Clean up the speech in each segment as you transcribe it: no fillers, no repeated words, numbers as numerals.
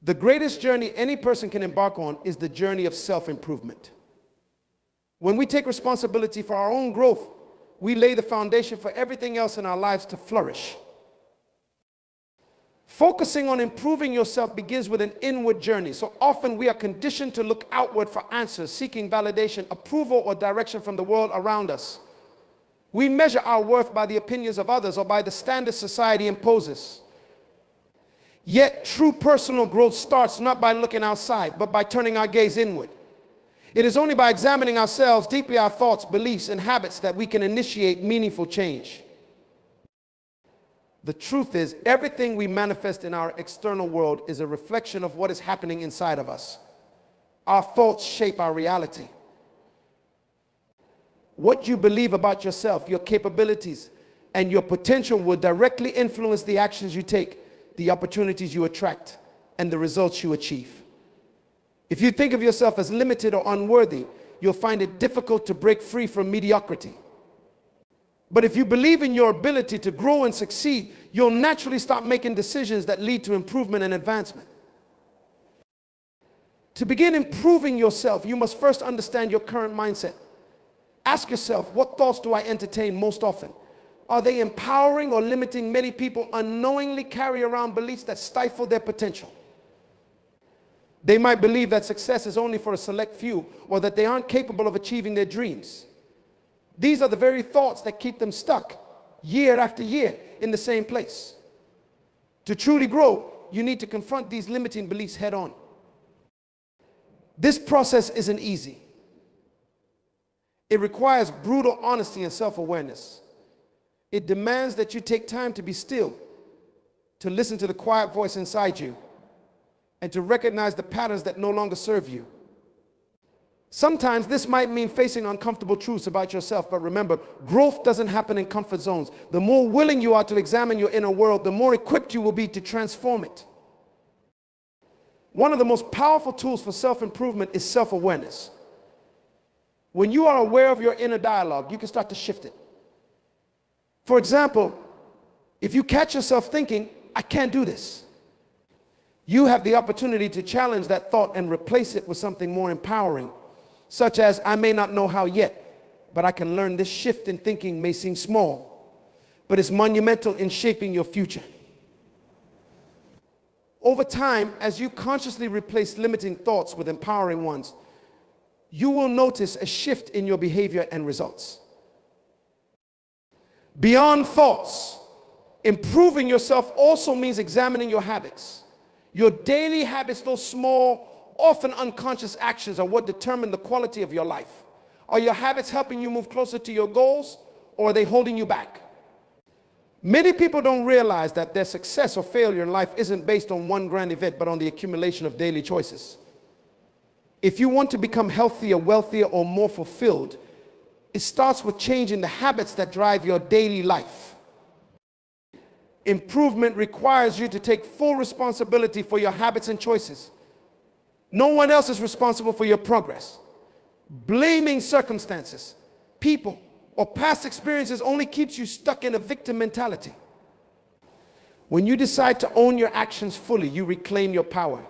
The greatest journey any person can embark on is the journey of self-improvement. When we take responsibility for our own growth, we lay the foundation for everything else in our lives to flourish. Focusing on improving yourself begins with an inward journey. So often we are conditioned to look outward for answers, seeking validation, approval, or direction from the world around us. We measure our worth by the opinions of others or by the standards society imposes. Yet true personal growth starts not by looking outside, but by turning our gaze inward. It is only by examining ourselves deeply, our thoughts, beliefs, and habits, that we can initiate meaningful change. The truth is, everything we manifest in our external world is a reflection of what is happening inside of us. Our thoughts shape our reality. What you believe about yourself, your capabilities, and your potential will directly influence the actions you take, the opportunities you attract, and the results you achieve. If you think of yourself as limited or unworthy, you'll find it difficult to break free from mediocrity. But if you believe in your ability to grow and succeed, you'll naturally start making decisions that lead to improvement and advancement. To begin improving yourself, you must first understand your current mindset. Ask yourself, what thoughts do I entertain most often? Are they empowering or limiting? Many people unknowingly carry around beliefs that stifle their potential. They might believe that success is only for a select few, or that they aren't capable of achieving their dreams. These are the very thoughts that keep them stuck year after year in the same place. To truly grow, you need to confront these limiting beliefs head on. This process isn't easy. It requires brutal honesty and self-awareness. It demands that you take time to be still, to listen to the quiet voice inside you, and to recognize the patterns that no longer serve you. Sometimes this might mean facing uncomfortable truths about yourself, but remember, growth doesn't happen in comfort zones. The more willing you are to examine your inner world, the more equipped you will be to transform it. One of the most powerful tools for self-improvement is self-awareness. When you are aware of your inner dialogue, you can start to shift it. For example, if you catch yourself thinking, I can't do this, you have the opportunity to challenge that thought and replace it with something more empowering, such as, I may not know how yet, but I can learn. This shift in thinking may seem small, but it's monumental in shaping your future. Over time, as you consciously replace limiting thoughts with empowering ones, you will notice a shift in your behavior and results. Beyond thoughts, improving yourself also means examining your habits. Your daily habits, those small, often unconscious actions, are what determine the quality of your life. Are your habits helping you move closer to your goals, or are they holding you back? Many people don't realize that their success or failure in life isn't based on one grand event, but on the accumulation of daily choices. If you want to become healthier, wealthier, or more fulfilled, it starts with changing the habits that drive your daily life. Improvement requires you to take full responsibility for your habits and choices. No one else is responsible for your progress. Blaming circumstances, people, or past experiences only keeps you stuck in a victim mentality. When you decide to own your actions fully, you reclaim your power.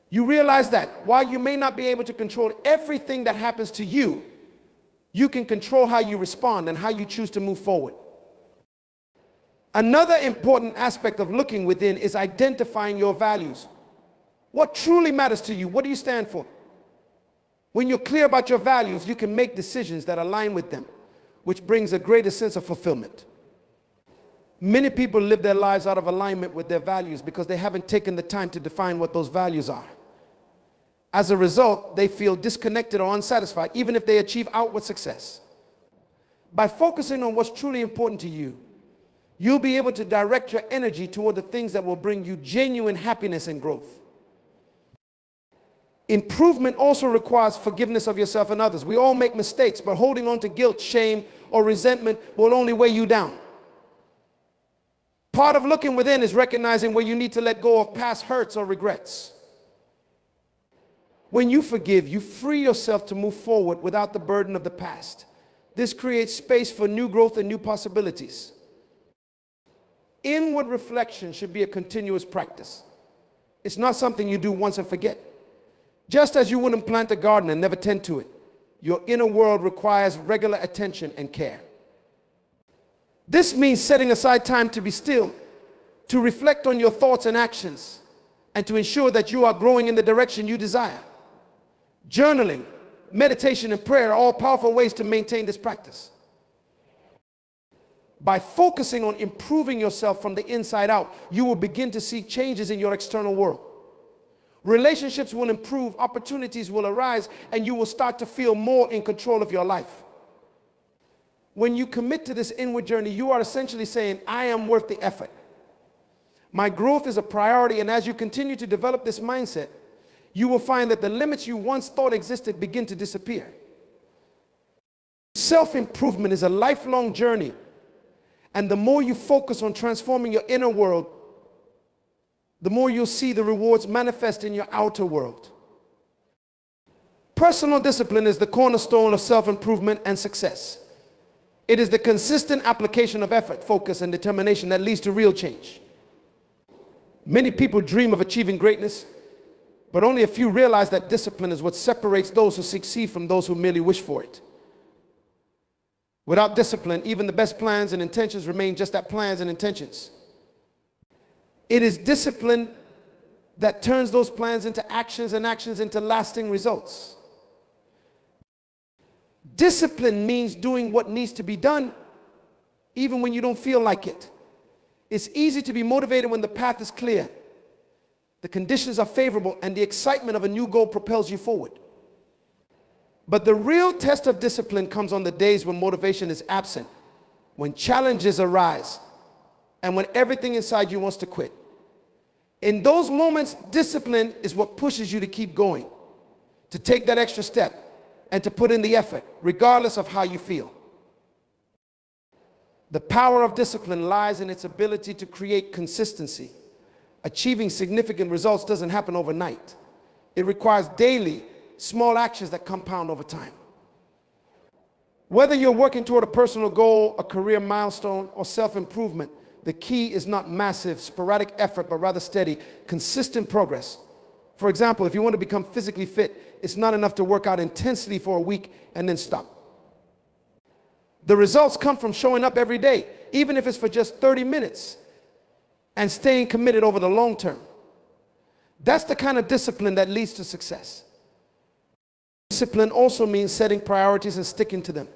You realize that while you may not be able to control everything that happens to you, you can control how you respond and how you choose to move forward. Another important aspect of looking within is identifying your values. What truly matters to you? What do you stand for? When you're clear about your values, you can make decisions that align with them, which brings a greater sense of fulfillment. Many people live their lives out of alignment with their values because they haven't taken the time to define what those values are. As a result, they feel disconnected or unsatisfied, even if they achieve outward success. By focusing on what's truly important to you, you'll be able to direct your energy toward the things that will bring you genuine happiness and growth. Improvement also requires forgiveness of yourself and others. We all make mistakes, but holding on to guilt, shame, or resentment will only weigh you down. Part of looking within is recognizing where you need to let go of past hurts or regrets. When you forgive, you free yourself to move forward without the burden of the past. This creates space for new growth and new possibilities. Inward reflection should be a continuous practice. It's not something you do once and forget. Just as you wouldn't plant a garden and never tend to it, your inner world requires regular attention and care. This means setting aside time to be still, to reflect on your thoughts and actions, and to ensure that you are growing in the direction you desire. Journaling, meditation, and prayer are all powerful ways to maintain this practice. By focusing on improving yourself from the inside out, you will begin to see changes in your external world. Relationships will improve, opportunities will arise, and you will start to feel more in control of your life. When you commit to this inward journey, you are essentially saying, I am worth the effort. My growth is a priority, and as you continue to develop this mindset, you will find that the limits you once thought existed begin to disappear. Self-improvement is a lifelong journey, and the more you focus on transforming your inner world, the more you'll see the rewards manifest in your outer world. Personal discipline is the cornerstone of self-improvement and success. It is the consistent application of effort, focus, and determination that leads to real change. Many people dream of achieving greatness, but only a few realize that discipline is what separates those who succeed from those who merely wish for it. Without discipline, even the best plans and intentions remain just that, plans and intentions. It is discipline that turns those plans into actions and actions into lasting results. Discipline means doing what needs to be done, even when you don't feel like it. It's easy to be motivated when the path is clear, the conditions are favorable, and the excitement of a new goal propels you forward. But the real test of discipline comes on the days when motivation is absent, when challenges arise, and when everything inside you wants to quit. In those moments, discipline is what pushes you to keep going, to take that extra step, and to put in the effort, regardless of how you feel. The power of discipline lies in its ability to create consistency. Achieving significant results doesn't happen overnight. It requires daily, small actions that compound over time. Whether you're working toward a personal goal, a career milestone, or self-improvement, the key is not massive, sporadic effort, but rather steady, consistent progress. For example, if you want to become physically fit, it's not enough to work out intensely for a week and then stop. The results come from showing up every day, even if it's for just 30 minutes, and staying committed over the long term. That's the kind of discipline that leads to success. Discipline also means setting priorities and sticking to them.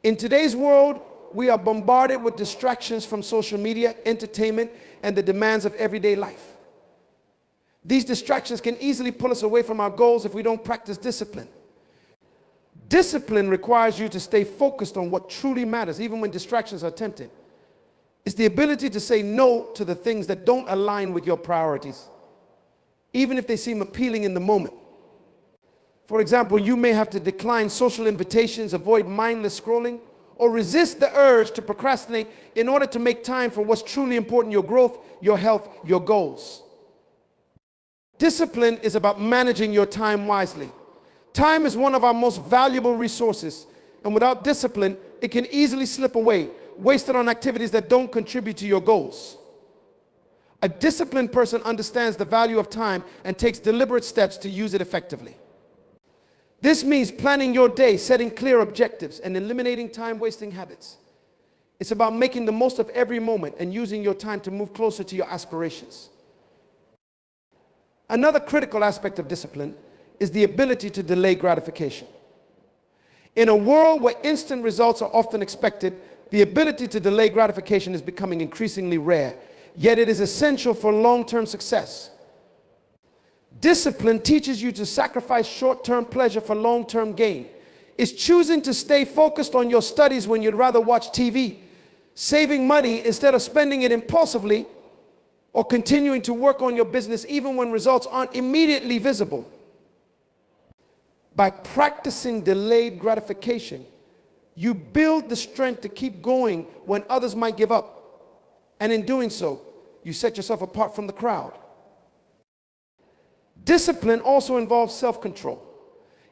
In today's world, we are bombarded with distractions from social media, entertainment, and the demands of everyday life. These distractions can easily pull us away from our goals if we don't practice discipline. Discipline requires you to stay focused on what truly matters, even when distractions are tempting. It's the ability to say no to the things that don't align with your priorities, even if they seem appealing in the moment. For example, you may have to decline social invitations, avoid mindless scrolling, or resist the urge to procrastinate in order to make time for what's truly important: your growth, your health, your goals. Discipline is about managing your time wisely. Time is one of our most valuable resources, and without discipline, it can easily slip away, wasted on activities that don't contribute to your goals. A disciplined person understands the value of time and takes deliberate steps to use it effectively. This means planning your day, setting clear objectives, and eliminating time-wasting habits. It's about making the most of every moment and using your time to move closer to your aspirations. Another critical aspect of discipline is the ability to delay gratification. In a world where instant results are often expected, the ability to delay gratification is becoming increasingly rare, yet it is essential for long-term success. Discipline teaches you to sacrifice short-term pleasure for long-term gain. It's choosing to stay focused on your studies when you'd rather watch TV, saving money instead of spending it impulsively, or continuing to work on your business even when results aren't immediately visible. By practicing delayed gratification, you build the strength to keep going when others might give up. And in doing so, you set yourself apart from the crowd. Discipline also involves self-control.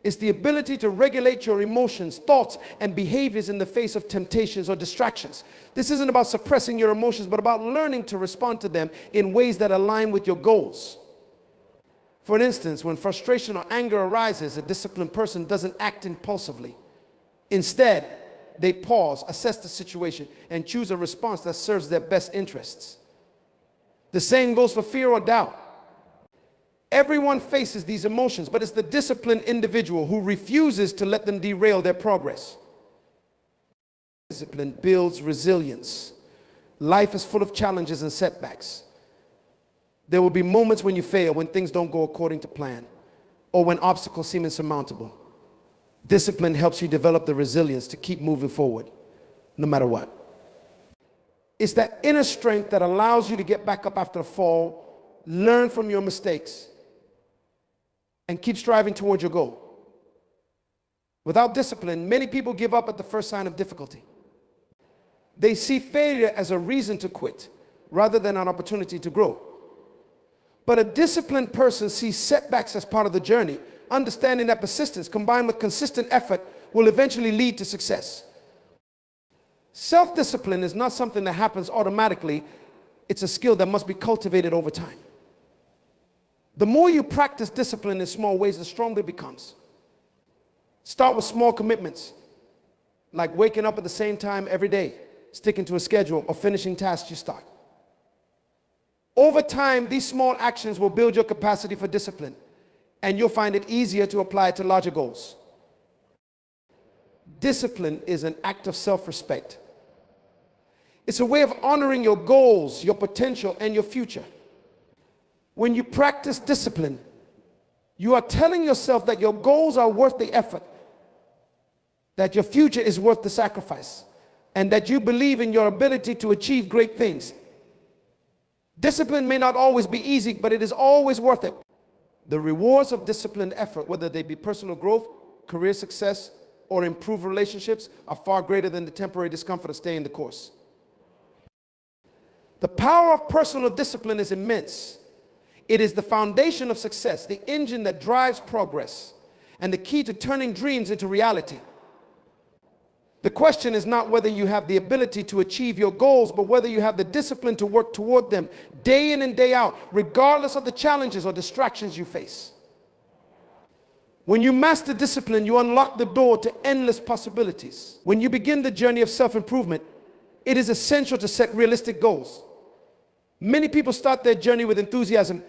It's the ability to regulate your emotions, thoughts, and behaviors in the face of temptations or distractions. This isn't about suppressing your emotions, but about learning to respond to them in ways that align with your goals. For instance, when frustration or anger arises, a disciplined person doesn't act impulsively. Instead, they pause, assess the situation, and choose a response that serves their best interests. The same goes for fear or doubt. Everyone faces these emotions, but it's the disciplined individual who refuses to let them derail their progress. Discipline builds resilience. Life is full of challenges and setbacks. There will be moments when you fail, when things don't go according to plan, or when obstacles seem insurmountable. Discipline helps you develop the resilience to keep moving forward, no matter what. It's that inner strength that allows you to get back up after a fall, learn from your mistakes, and keep striving towards your goal. Without discipline, many people give up at the first sign of difficulty. They see failure as a reason to quit, rather than an opportunity to grow. But a disciplined person sees setbacks as part of the journey, understanding that persistence combined with consistent effort will eventually lead to success. Self-discipline is not something that happens automatically. It's a skill that must be cultivated over time. The more you practice discipline in small ways, the stronger it becomes. Start with small commitments, like waking up at the same time every day, sticking to a schedule, or finishing tasks you start. Over time, these small actions will build your capacity for discipline, and you'll find it easier to apply it to larger goals. Discipline is an act of self-respect. It's a way of honoring your goals, your potential, and your future. When you practice discipline, you are telling yourself that your goals are worth the effort, that your future is worth the sacrifice, and that you believe in your ability to achieve great things. Discipline may not always be easy, but it is always worth it. The rewards of disciplined effort, whether they be personal growth, career success, or improved relationships, are far greater than the temporary discomfort of staying the course. The power of personal discipline is immense. It is the foundation of success, the engine that drives progress, and the key to turning dreams into reality. The question is not whether you have the ability to achieve your goals, but whether you have the discipline to work toward them day in and day out, regardless of the challenges or distractions you face. When you master discipline, you unlock the door to endless possibilities. When you begin the journey of self-improvement, it is essential to set realistic goals. Many people start their journey with enthusiasm,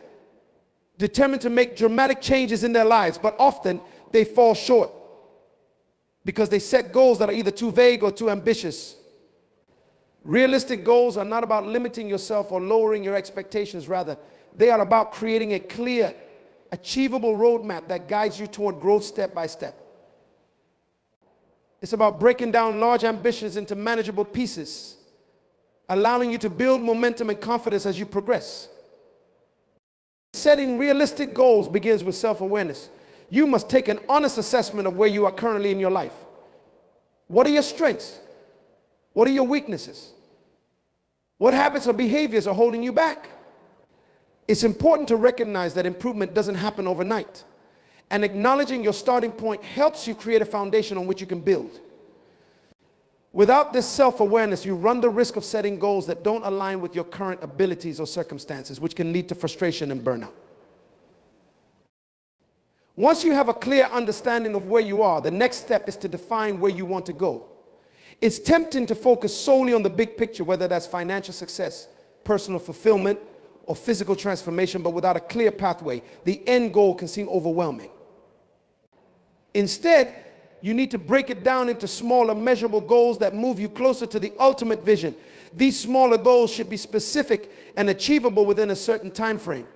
determined to make dramatic changes in their lives, but often they fall short because they set goals that are either too vague or too ambitious. Realistic goals are not about limiting yourself or lowering your expectations. Rather, they are about creating a clear, achievable roadmap that guides you toward growth step by step. It's about breaking down large ambitions into manageable pieces, allowing you to build momentum and confidence as you progress. Setting realistic goals begins with self-awareness. You must take an honest assessment of where you are currently in your life. What are your strengths? What are your weaknesses? What habits or behaviors are holding you back? It's important to recognize that improvement doesn't happen overnight, and acknowledging your starting point helps you create a foundation on which you can build. Without this self-awareness, you run the risk of setting goals that don't align with your current abilities or circumstances, which can lead to frustration and burnout. Once you have a clear understanding of where you are, the next step is to define where you want to go. It's tempting to focus solely on the big picture, whether that's financial success, personal fulfillment, or physical transformation, but without a clear pathway, the end goal can seem overwhelming. Instead, you need to break it down into smaller, measurable goals that move you closer to the ultimate vision. These smaller goals should be specific and achievable within a certain time frame.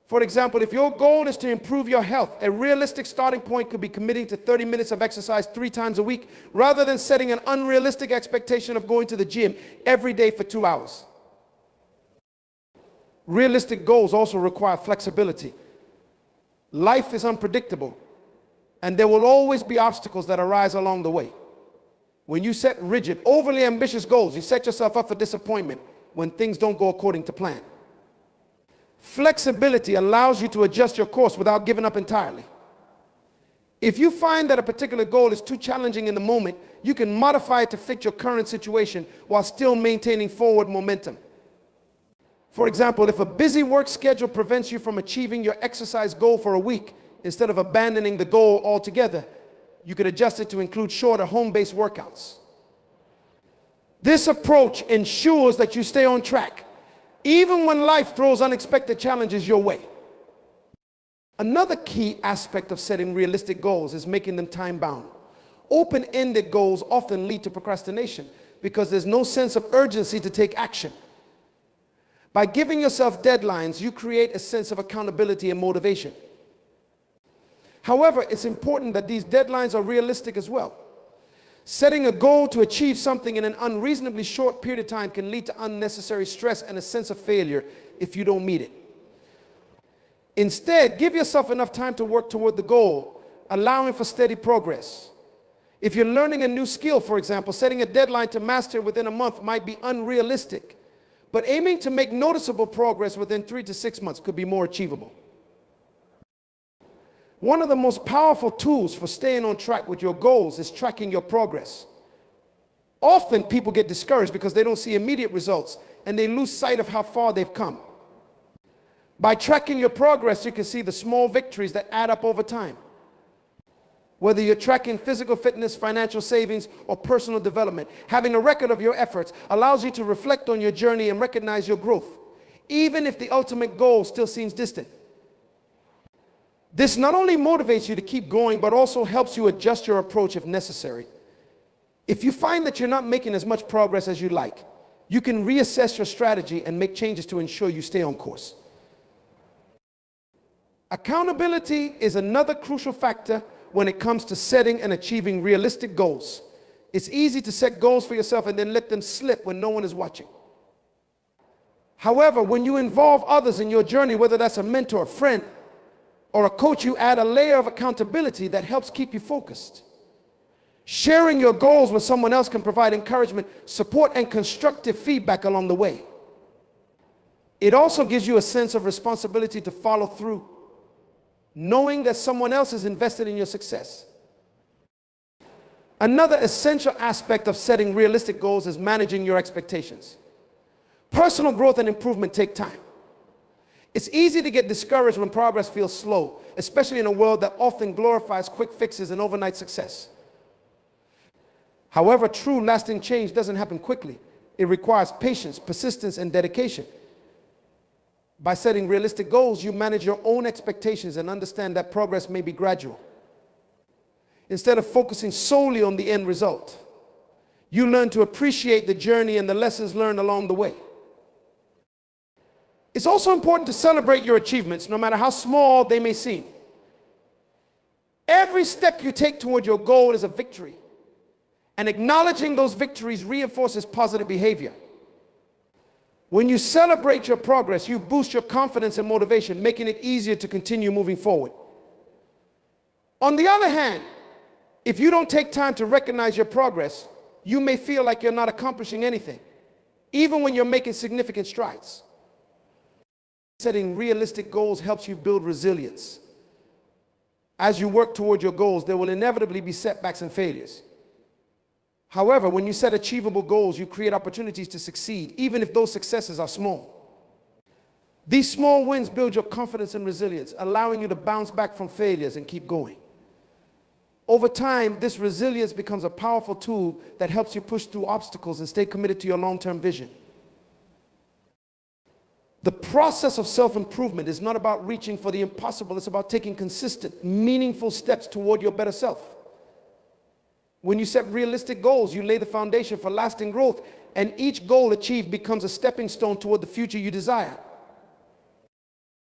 For example, if your goal is to improve your health, a realistic starting point could be committing to 30 minutes of exercise 3 times a week, rather than setting an unrealistic expectation of going to the gym every day for 2 hours. Realistic goals also require flexibility. Life is unpredictable, and there will always be obstacles that arise along the way. When you set rigid, overly ambitious goals, you set yourself up for disappointment when things don't go according to plan. Flexibility allows you to adjust your course without giving up entirely. If you find that a particular goal is too challenging in the moment, you can modify it to fit your current situation while still maintaining forward momentum. For example, if a busy work schedule prevents you from achieving your exercise goal for a week, instead of abandoning the goal altogether, you could adjust it to include shorter home-based workouts. This approach ensures that you stay on track, even when life throws unexpected challenges your way. Another key aspect of setting realistic goals is making them time-bound. Open-ended goals often lead to procrastination because there's no sense of urgency to take action. By giving yourself deadlines, you create a sense of accountability and motivation. However, it's important that these deadlines are realistic as well. Setting a goal to achieve something in an unreasonably short period of time can lead to unnecessary stress and a sense of failure if you don't meet it. Instead, give yourself enough time to work toward the goal, allowing for steady progress. If you're learning a new skill, for example, setting a deadline to master within a month might be unrealistic, but aiming to make noticeable progress within 3 to 6 months could be more achievable. One of the most powerful tools for staying on track with your goals is tracking your progress. Often people get discouraged because they don't see immediate results and they lose sight of how far they've come. By tracking your progress, you can see the small victories that add up over time. Whether you're tracking physical fitness, financial savings, or personal development, having a record of your efforts allows you to reflect on your journey and recognize your growth, even if the ultimate goal still seems distant. This not only motivates you to keep going, but also helps you adjust your approach if necessary. If you find that you're not making as much progress as you'd like, you can reassess your strategy and make changes to ensure you stay on course. Accountability is another crucial factor when it comes to setting and achieving realistic goals. It's easy to set goals for yourself and then let them slip when no one is watching. However, when you involve others in your journey, whether that's a mentor, a friend, or a coach, you add a layer of accountability that helps keep you focused. Sharing your goals with someone else can provide encouragement, support, and constructive feedback along the way. It also gives you a sense of responsibility to follow through, knowing that someone else is invested in your success. Another essential aspect of setting realistic goals is managing your expectations. Personal growth and improvement take time. It's easy to get discouraged when progress feels slow, especially in a world that often glorifies quick fixes and overnight success. However, true lasting change doesn't happen quickly. It requires patience, persistence, and dedication. By setting realistic goals, you manage your own expectations and understand that progress may be gradual. Instead of focusing solely on the end result, you learn to appreciate the journey and the lessons learned along the way. It's also important to celebrate your achievements, no matter how small they may seem. Every step you take toward your goal is a victory, and acknowledging those victories reinforces positive behavior. When you celebrate your progress, you boost your confidence and motivation, making it easier to continue moving forward. On the other hand, if you don't take time to recognize your progress, you may feel like you're not accomplishing anything, even when you're making significant strides. Setting realistic goals helps you build resilience. As you work toward your goals, there will inevitably be setbacks and failures. However, when you set achievable goals, you create opportunities to succeed, even if those successes are small. These small wins build your confidence and resilience, allowing you to bounce back from failures and keep going. Over time, this resilience becomes a powerful tool that helps you push through obstacles and stay committed to your long-term vision. The process of self-improvement is not about reaching for the impossible. It's about taking consistent, meaningful steps toward your better self. When you set realistic goals, you lay the foundation for lasting growth, and each goal achieved becomes a stepping stone toward the future you desire.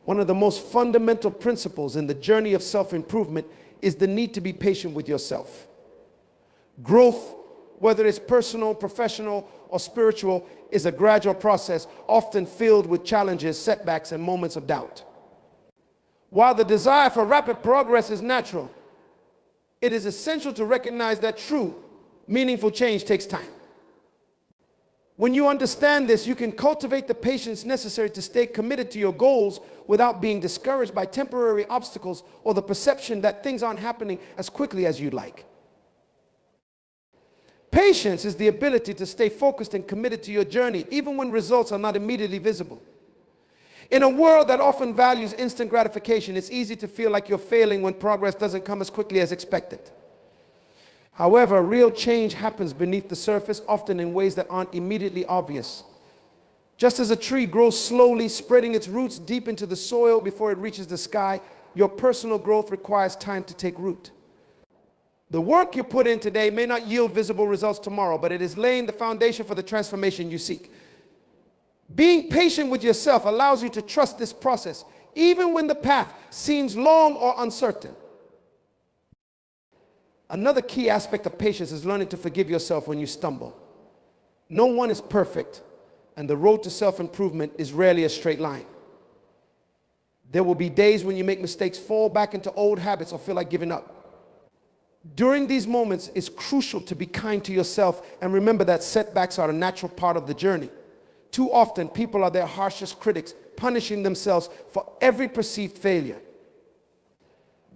One of the most fundamental principles in the journey of self-improvement is the need to be patient with yourself. Growth, whether it's personal, professional, or spiritual, is a gradual process, often filled with challenges, setbacks, and moments of doubt. While the desire for rapid progress is natural, it is essential to recognize that true, meaningful change takes time. When you understand this, you can cultivate the patience necessary to stay committed to your goals without being discouraged by temporary obstacles or the perception that things aren't happening as quickly as you'd like. Patience is the ability to stay focused and committed to your journey, even when results are not immediately visible. In a world that often values instant gratification, it's easy to feel like you're failing when progress doesn't come as quickly as expected. However, real change happens beneath the surface, often in ways that aren't immediately obvious. Just as a tree grows slowly, spreading its roots deep into the soil before it reaches the sky, your personal growth requires time to take root. The work you put in today may not yield visible results tomorrow, but it is laying the foundation for the transformation you seek. Being patient with yourself allows you to trust this process, even when the path seems long or uncertain. Another key aspect of patience is learning to forgive yourself when you stumble. No one is perfect, and the road to self-improvement is rarely a straight line. There will be days when you make mistakes, fall back into old habits, or feel like giving up. During these moments, it's crucial to be kind to yourself and remember that setbacks are a natural part of the journey. Too often, people are their harshest critics, punishing themselves for every perceived failure.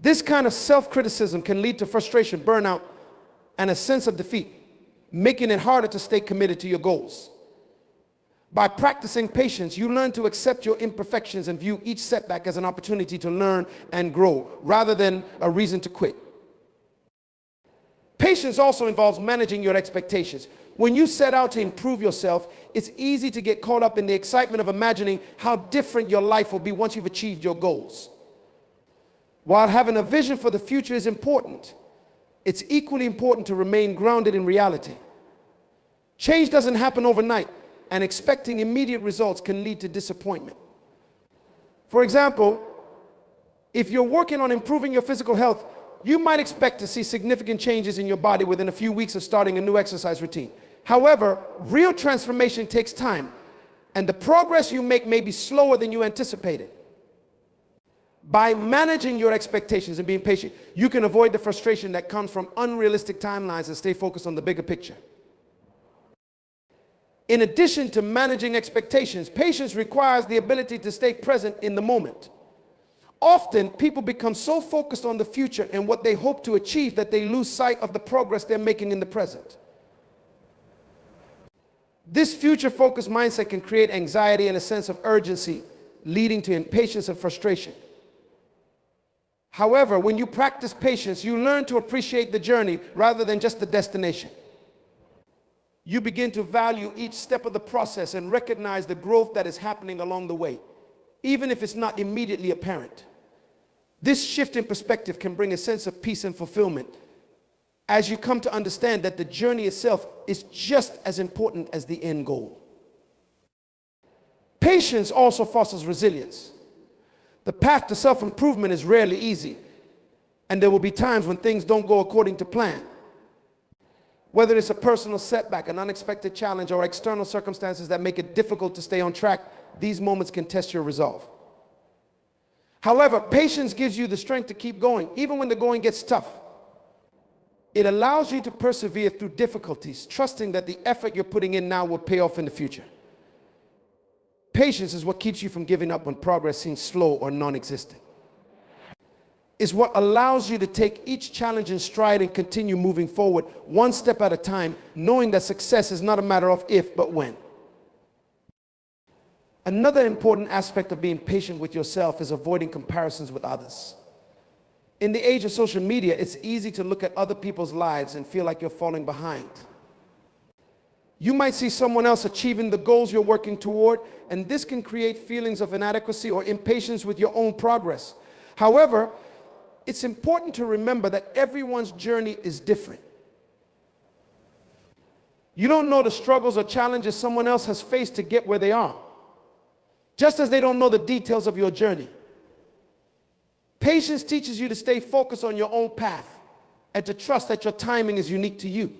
This kind of self-criticism can lead to frustration, burnout, and a sense of defeat, making it harder to stay committed to your goals. By practicing patience, you learn to accept your imperfections and view each setback as an opportunity to learn and grow, rather than a reason to quit. Patience also involves managing your expectations. When you set out to improve yourself, it's easy to get caught up in the excitement of imagining how different your life will be once you've achieved your goals. While having a vision for the future is important, it's equally important to remain grounded in reality. Change doesn't happen overnight, and expecting immediate results can lead to disappointment. For example, if you're working on improving your physical health, you might expect to see significant changes in your body within a few weeks of starting a new exercise routine. However, real transformation takes time, and the progress you make may be slower than you anticipated. By managing your expectations and being patient, you can avoid the frustration that comes from unrealistic timelines and stay focused on the bigger picture. In addition to managing expectations, patience requires the ability to stay present in the moment. Often, people become so focused on the future and what they hope to achieve that they lose sight of the progress they're making in the present. This future-focused mindset can create anxiety and a sense of urgency, leading to impatience and frustration. However, when you practice patience, you learn to appreciate the journey rather than just the destination. You begin to value each step of the process and recognize the growth that is happening along the way, even if it's not immediately apparent. This shift in perspective can bring a sense of peace and fulfillment as you come to understand that the journey itself is just as important as the end goal. Patience also fosters resilience. The path to self-improvement is rarely easy, and there will be times when things don't go according to plan. Whether it's a personal setback, an unexpected challenge, or external circumstances that make it difficult to stay on track, these moments can test your resolve. However, patience gives you the strength to keep going, even when the going gets tough. It allows you to persevere through difficulties, trusting that the effort you're putting in now will pay off in the future. Patience is what keeps you from giving up when progress seems slow or non-existent. It's what allows you to take each challenge in stride and continue moving forward, one step at a time, knowing that success is not a matter of if, but when. Another important aspect of being patient with yourself is avoiding comparisons with others. In the age of social media, it's easy to look at other people's lives and feel like you're falling behind. You might see someone else achieving the goals you're working toward, and this can create feelings of inadequacy or impatience with your own progress. However, it's important to remember that everyone's journey is different. You don't know the struggles or challenges someone else has faced to get where they are, just as they don't know the details of your journey. Patience teaches you to stay focused on your own path and to trust that your timing is unique to you.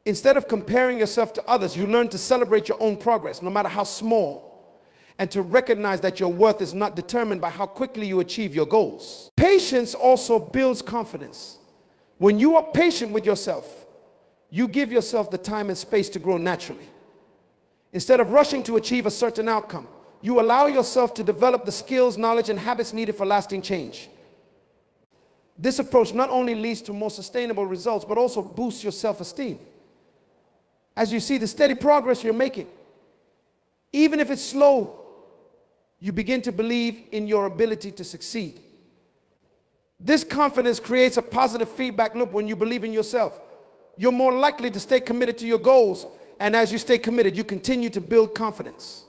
Instead of comparing yourself to others, you learn to celebrate your own progress, no matter how small, and to recognize that your worth is not determined by how quickly you achieve your goals. Patience also builds confidence. When you are patient with yourself, You give yourself the time and space to grow naturally. Instead of rushing to achieve a certain outcome, you allow yourself to develop the skills, knowledge, and habits needed for lasting change. This approach not only leads to more sustainable results, but also boosts your self-esteem. As you see the steady progress you're making, even if it's slow, you begin to believe in your ability to succeed. This confidence creates a positive feedback loop. When you believe in yourself, you're more likely to stay committed to your goals, and as you stay committed, you continue to build confidence.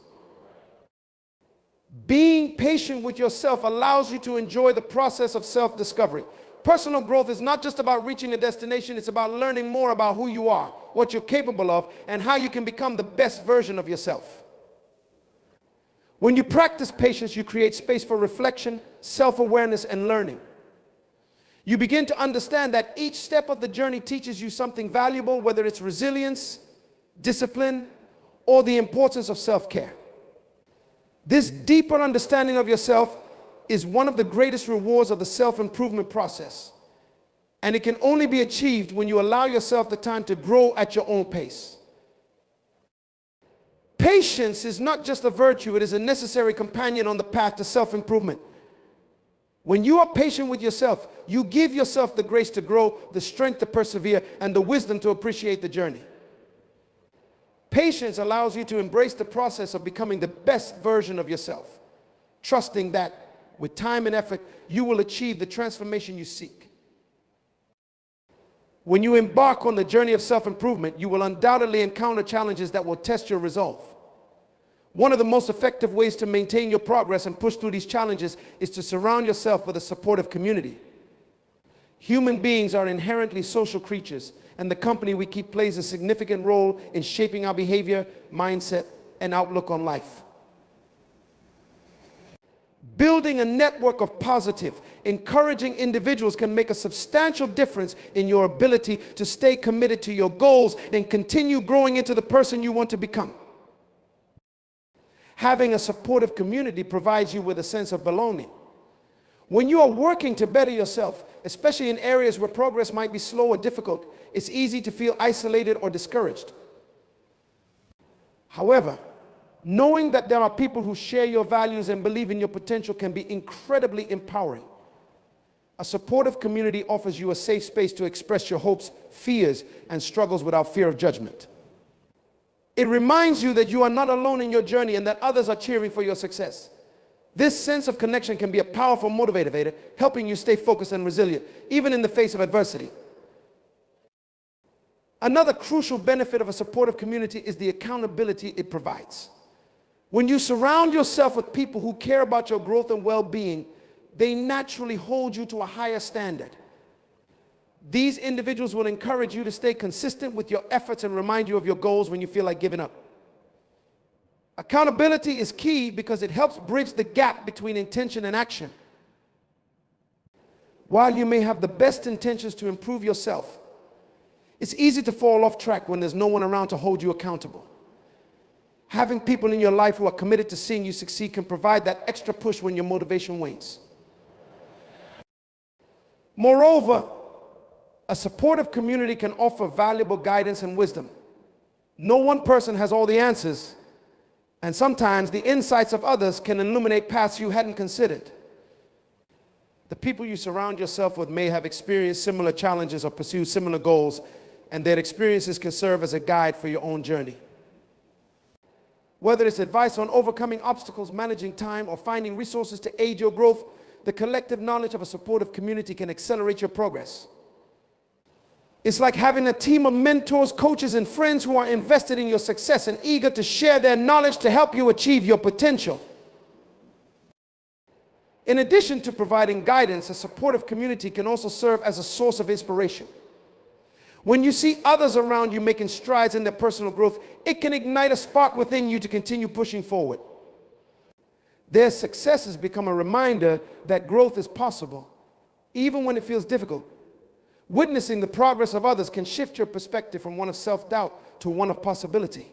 Being patient with yourself allows you to enjoy the process of self-discovery. Personal growth is not just about reaching a destination, it's about learning more about who you are, what you're capable of, and how you can become the best version of yourself. When you practice patience, you create space for reflection, self-awareness, and learning. You begin to understand that each step of the journey teaches you something valuable, whether it's resilience, discipline, or the importance of self-care. This deeper understanding of yourself is one of the greatest rewards of the self-improvement process. And it can only be achieved when you allow yourself the time to grow at your own pace. Patience is not just a virtue, it is a necessary companion on the path to self-improvement. When you are patient with yourself, you give yourself the grace to grow, the strength to persevere, and the wisdom to appreciate the journey. Patience allows you to embrace the process of becoming the best version of yourself, trusting that with time and effort, you will achieve the transformation you seek. When you embark on the journey of self-improvement, you will undoubtedly encounter challenges that will test your resolve. One of the most effective ways to maintain your progress and push through these challenges is to surround yourself with a supportive community. Human beings are inherently social creatures, and the company we keep plays a significant role in shaping our behavior, mindset, and outlook on life. Building a network of positive, encouraging individuals can make a substantial difference in your ability to stay committed to your goals and continue growing into the person you want to become. Having a supportive community provides you with a sense of belonging. When you are working to better yourself, especially in areas where progress might be slow or difficult, it's easy to feel isolated or discouraged. However, knowing that there are people who share your values and believe in your potential can be incredibly empowering. A supportive community offers you a safe space to express your hopes, fears, and struggles without fear of judgment. It reminds you that you are not alone in your journey and that others are cheering for your success. This sense of connection can be a powerful motivator, helping you stay focused and resilient, even in the face of adversity. Another crucial benefit of a supportive community is the accountability it provides. When you surround yourself with people who care about your growth and well-being, they naturally hold you to a higher standard. These individuals will encourage you to stay consistent with your efforts and remind you of your goals when you feel like giving up. Accountability is key because it helps bridge the gap between intention and action. While you may have the best intentions to improve yourself, it's easy to fall off track when there's no one around to hold you accountable. Having people in your life who are committed to seeing you succeed can provide that extra push when your motivation wanes. Moreover, a supportive community can offer valuable guidance and wisdom. No one person has all the answers, and sometimes the insights of others can illuminate paths you hadn't considered. The people you surround yourself with may have experienced similar challenges or pursued similar goals, and their experiences can serve as a guide for your own journey. Whether it's advice on overcoming obstacles, managing time, or finding resources to aid your growth, the collective knowledge of a supportive community can accelerate your progress. It's like having a team of mentors, coaches, and friends who are invested in your success and eager to share their knowledge to help you achieve your potential. In addition to providing guidance, a supportive community can also serve as a source of inspiration. When you see others around you making strides in their personal growth, it can ignite a spark within you to continue pushing forward. Their successes become a reminder that growth is possible, even when it feels difficult. Witnessing the progress of others can shift your perspective from one of self-doubt to one of possibility.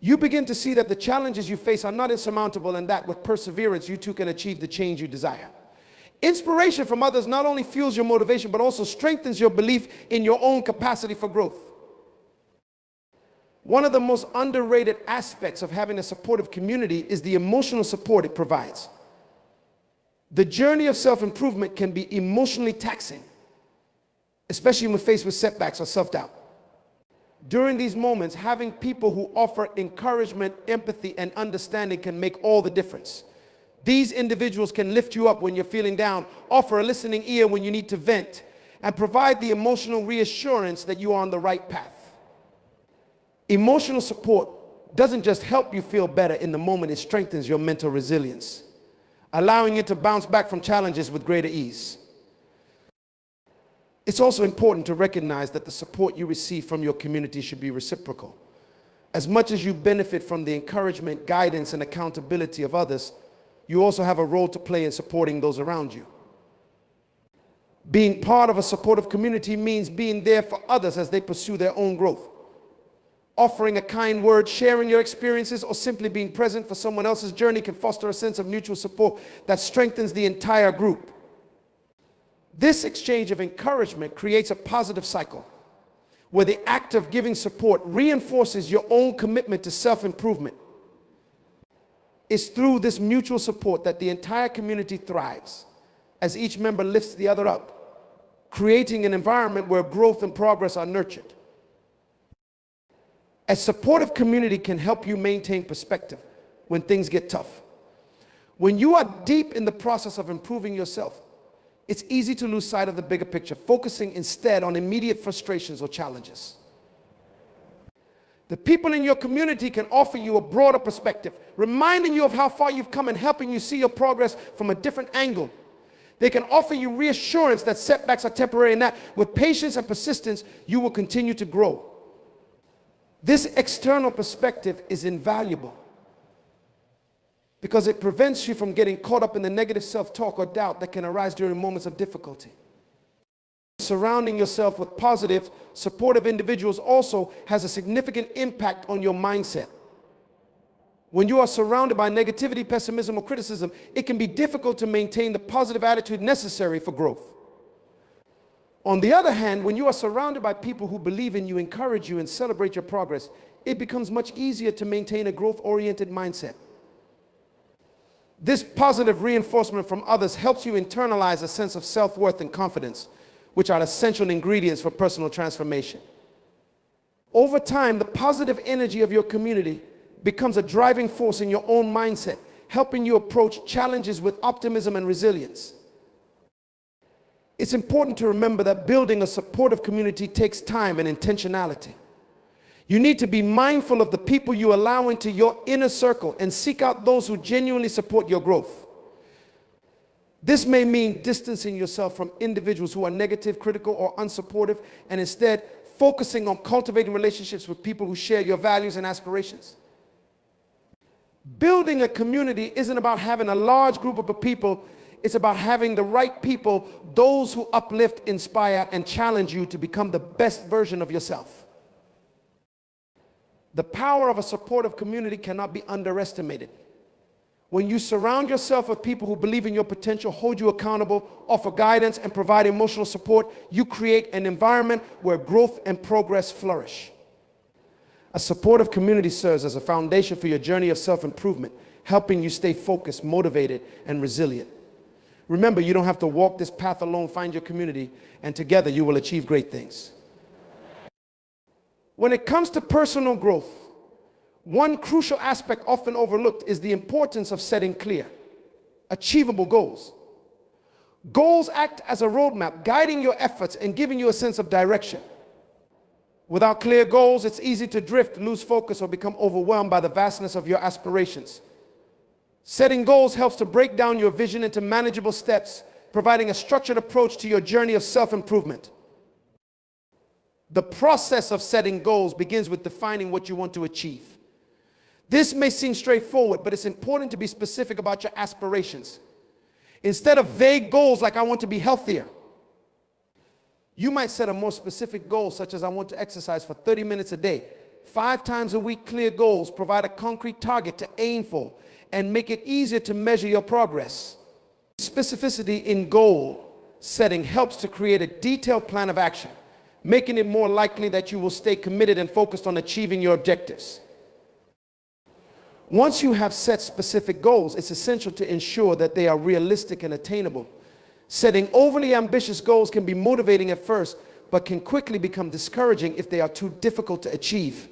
You begin to see that the challenges you face are not insurmountable and that with perseverance you too can achieve the change you desire. Inspiration from others not only fuels your motivation, but also strengthens your belief in your own capacity for growth. One of the most underrated aspects of having a supportive community is the emotional support it provides. The journey of self-improvement can be emotionally taxing, especially when faced with setbacks or self-doubt. During these moments, having people who offer encouragement, empathy, and understanding can make all the difference. These individuals can lift you up when you're feeling down, offer a listening ear when you need to vent, and provide the emotional reassurance that you are on the right path. Emotional support doesn't just help you feel better in the moment, it strengthens your mental resilience, allowing you to bounce back from challenges with greater ease. It's also important to recognize that the support you receive from your community should be reciprocal. As much as you benefit from the encouragement, guidance, and accountability of others, you also have a role to play in supporting those around you. Being part of a supportive community means being there for others as they pursue their own growth. Offering a kind word, sharing your experiences, or simply being present for someone else's journey can foster a sense of mutual support that strengthens the entire group. This exchange of encouragement creates a positive cycle where the act of giving support reinforces your own commitment to self-improvement. It's through this mutual support that the entire community thrives as each member lifts the other up, creating an environment where growth and progress are nurtured. A supportive community can help you maintain perspective when things get tough. When you are deep in the process of improving yourself, it's easy to lose sight of the bigger picture, focusing instead on immediate frustrations or challenges. The people in your community can offer you a broader perspective, reminding you of how far you've come and helping you see your progress from a different angle. They can offer you reassurance that setbacks are temporary and that with patience and persistence, you will continue to grow. This external perspective is invaluable because it prevents you from getting caught up in the negative self-talk or doubt that can arise during moments of difficulty. Surrounding yourself with positive, supportive individuals also has a significant impact on your mindset. When you are surrounded by negativity, pessimism, or criticism, it can be difficult to maintain the positive attitude necessary for growth. On the other hand, when you are surrounded by people who believe in you, encourage you, and celebrate your progress, it becomes much easier to maintain a growth-oriented mindset. This positive reinforcement from others helps you internalize a sense of self-worth and confidence, which are essential ingredients for personal transformation. Over time, the positive energy of your community becomes a driving force in your own mindset, helping you approach challenges with optimism and resilience. It's important to remember that building a supportive community takes time and intentionality. You need to be mindful of the people you allow into your inner circle and seek out those who genuinely support your growth. This may mean distancing yourself from individuals who are negative, critical, or unsupportive, and instead focusing on cultivating relationships with people who share your values and aspirations. Building a community isn't about having a large group of people. It's about having the right people, those who uplift, inspire, and challenge you to become the best version of yourself. The power of a supportive community cannot be underestimated. When you surround yourself with people who believe in your potential, hold you accountable, offer guidance, and provide emotional support, you create an environment where growth and progress flourish. A supportive community serves as a foundation for your journey of self-improvement, helping you stay focused, motivated, and resilient. Remember, you don't have to walk this path alone. Find your community, and together you will achieve great things. When it comes to personal growth, one crucial aspect often overlooked is the importance of setting clear, achievable goals. Goals act as a roadmap, guiding your efforts and giving you a sense of direction. Without clear goals, it's easy to drift, lose focus, or become overwhelmed by the vastness of your aspirations. Setting goals helps to break down your vision into manageable steps, providing a structured approach to your journey of self-improvement. The process of setting goals begins with defining what you want to achieve. This may seem straightforward, but it's important to be specific about your aspirations. Instead of vague goals like I want to be healthier, you might set a more specific goal, such as I want to exercise for 30 minutes a day. 5 times a week. Clear goals provide a concrete target to aim for and make it easier to measure your progress. Specificity in goal setting helps to create a detailed plan of action, making it more likely that you will stay committed and focused on achieving your objectives. Once you have set specific goals, it's essential to ensure that they are realistic and attainable. Setting overly ambitious goals can be motivating at first, but can quickly become discouraging if they are too difficult to achieve.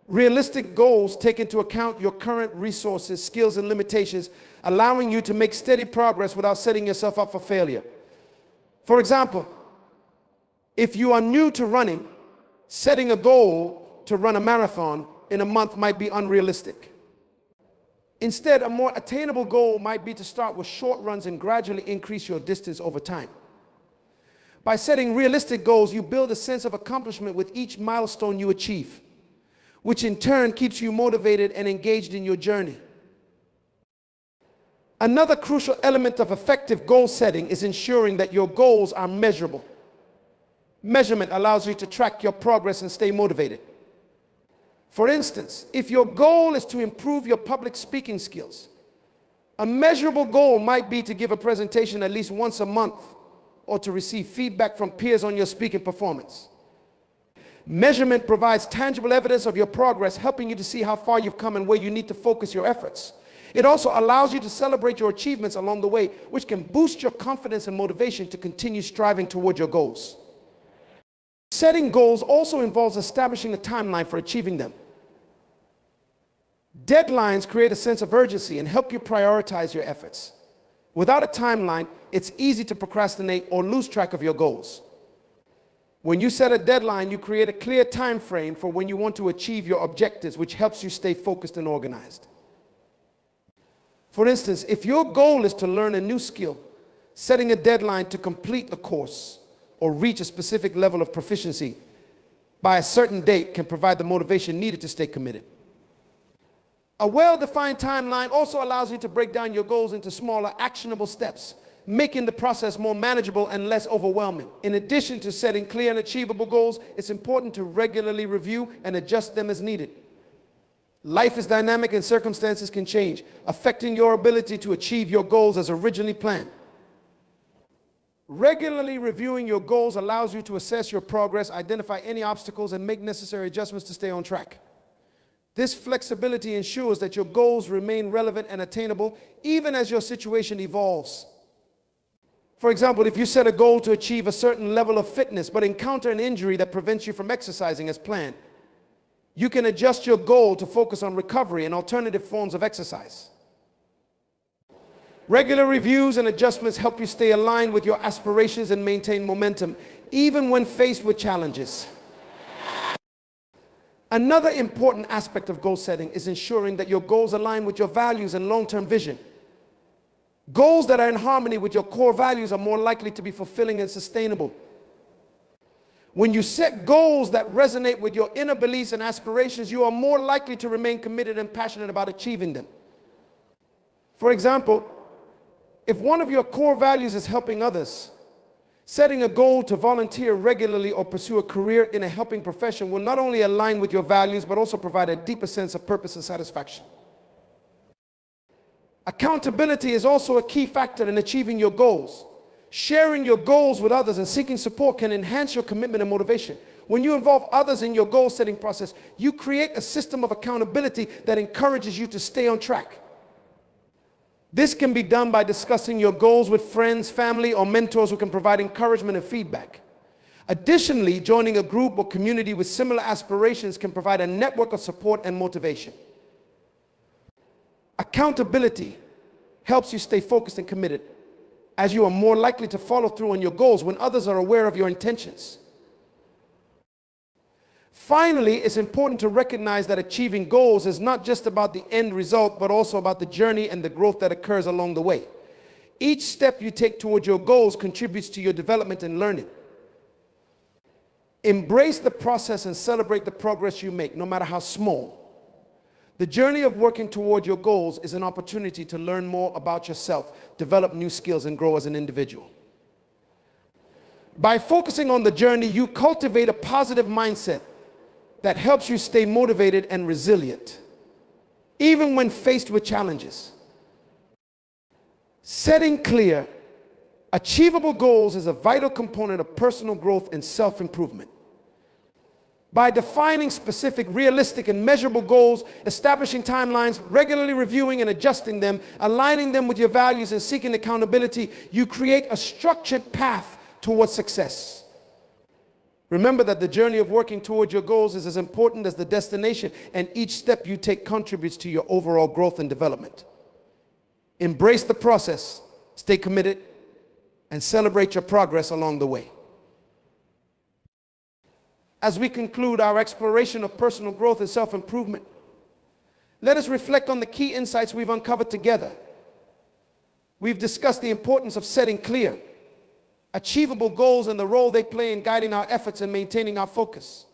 Realistic goals take into account your current resources, skills, and limitations, allowing you to make steady progress without setting yourself up for failure. For example, if you are new to running, setting a goal to run a marathon in a month might be unrealistic. Instead, a more attainable goal might be to start with short runs and gradually increase your distance over time. By setting realistic goals, you build a sense of accomplishment with each milestone you achieve, which in turn keeps you motivated and engaged in your journey. Another crucial element of effective goal setting is ensuring that your goals are measurable. Measurement allows you to track your progress and stay motivated. For instance, if your goal is to improve your public speaking skills, a measurable goal might be to give a presentation at least once a month or to receive feedback from peers on your speaking performance. Measurement provides tangible evidence of your progress, helping you to see how far you've come and where you need to focus your efforts. It also allows you to celebrate your achievements along the way, which can boost your confidence and motivation to continue striving toward your goals. Setting goals also involves establishing a timeline for achieving them. Deadlines create a sense of urgency and help you prioritize your efforts. Without a timeline, it's easy to procrastinate or lose track of your goals. When you set a deadline, you create a clear time frame for when you want to achieve your objectives, which helps you stay focused and organized. For instance, if your goal is to learn a new skill, setting a deadline to complete a course or reach a specific level of proficiency by a certain date can provide the motivation needed to stay committed. A well-defined timeline also allows you to break down your goals into smaller, actionable steps, making the process more manageable and less overwhelming. In addition to setting clear and achievable goals, it's important to regularly review and adjust them as needed. Life is dynamic and circumstances can change, affecting your ability to achieve your goals as originally planned. Regularly reviewing your goals allows you to assess your progress, identify any obstacles, and make necessary adjustments to stay on track. This flexibility ensures that your goals remain relevant and attainable even as your situation evolves. For example, if you set a goal to achieve a certain level of fitness but encounter an injury that prevents you from exercising as planned, you can adjust your goal to focus on recovery and alternative forms of exercise. Regular reviews and adjustments help you stay aligned with your aspirations and maintain momentum, even when faced with challenges. Another important aspect of goal setting is ensuring that your goals align with your values and long-term vision. Goals that are in harmony with your core values are more likely to be fulfilling and sustainable. When you set goals that resonate with your inner beliefs and aspirations, you are more likely to remain committed and passionate about achieving them. For example, if one of your core values is helping others, setting a goal to volunteer regularly or pursue a career in a helping profession will not only align with your values, but also provide a deeper sense of purpose and satisfaction. Accountability is also a key factor in achieving your goals. Sharing your goals with others and seeking support can enhance your commitment and motivation. When you involve others in your goal-setting process, you create a system of accountability that encourages you to stay on track. This can be done by discussing your goals with friends, family, or mentors who can provide encouragement and feedback. Additionally, joining a group or community with similar aspirations can provide a network of support and motivation. Accountability helps you stay focused and committed, as you are more likely to follow through on your goals when others are aware of your intentions. Finally, it's important to recognize that achieving goals is not just about the end result, but also about the journey and the growth that occurs along the way. Each step you take toward your goals contributes to your development and learning. Embrace the process and celebrate the progress you make, no matter how small. The journey of working toward your goals is an opportunity to learn more about yourself, develop new skills, and grow as an individual. By focusing on the journey, you cultivate a positive mindset that helps you stay motivated and resilient, even when faced with challenges. Setting clear, achievable goals is a vital component of personal growth and self-improvement. By defining specific, realistic, and measurable goals, establishing timelines, regularly reviewing and adjusting them, aligning them with your values, and seeking accountability, you create a structured path towards success. Remember that the journey of working towards your goals is as important as the destination, and each step you take contributes to your overall growth and development. Embrace the process, stay committed, and celebrate your progress along the way. As we conclude our exploration of personal growth and self-improvement, let us reflect on the key insights we've uncovered together. We've discussed the importance of setting clear, achievable goals and the role they play in guiding our efforts and maintaining our focus.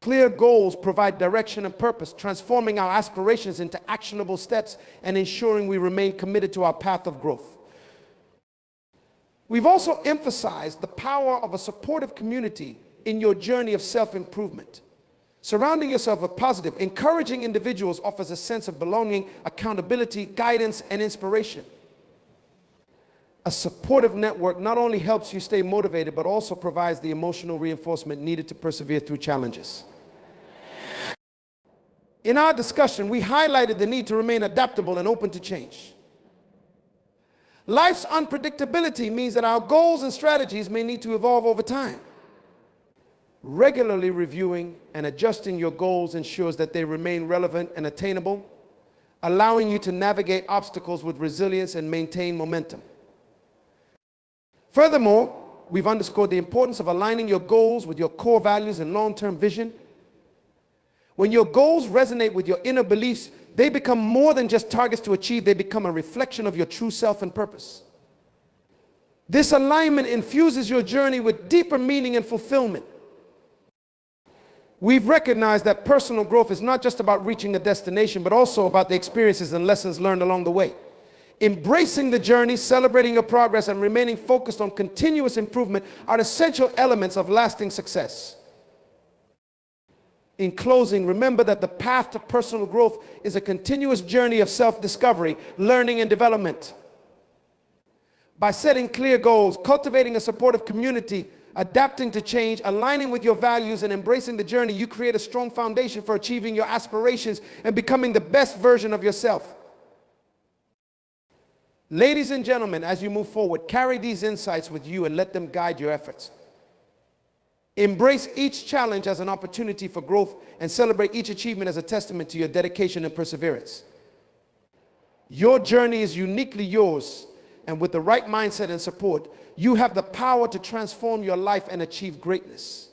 Clear goals provide direction and purpose, transforming our aspirations into actionable steps and ensuring we remain committed to our path of growth. We've also emphasized the power of a supportive community in your journey of self-improvement. Surrounding yourself with positive, encouraging individuals offers a sense of belonging, accountability, guidance, and inspiration. A supportive network not only helps you stay motivated, but also provides the emotional reinforcement needed to persevere through challenges. In our discussion, we highlighted the need to remain adaptable and open to change. Life's unpredictability means that our goals and strategies may need to evolve over time. Regularly reviewing and adjusting your goals ensures that they remain relevant and attainable, allowing you to navigate obstacles with resilience and maintain momentum. Furthermore, we've underscored the importance of aligning your goals with your core values and long-term vision. When your goals resonate with your inner beliefs, they become more than just targets to achieve, they become a reflection of your true self and purpose. This alignment infuses your journey with deeper meaning and fulfillment. We've recognized that personal growth is not just about reaching a destination, but also about the experiences and lessons learned along the way. Embracing the journey, celebrating your progress, and remaining focused on continuous improvement are essential elements of lasting success. In closing, remember that the path to personal growth is a continuous journey of self-discovery, learning, and development. By setting clear goals, cultivating a supportive community, adapting to change, aligning with your values, and embracing the journey, you create a strong foundation for achieving your aspirations and becoming the best version of yourself. Ladies and gentlemen, as you move forward, carry these insights with you and let them guide your efforts. Embrace each challenge as an opportunity for growth and celebrate each achievement as a testament to your dedication and perseverance. Your journey is uniquely yours, and with the right mindset and support, you have the power to transform your life and achieve greatness.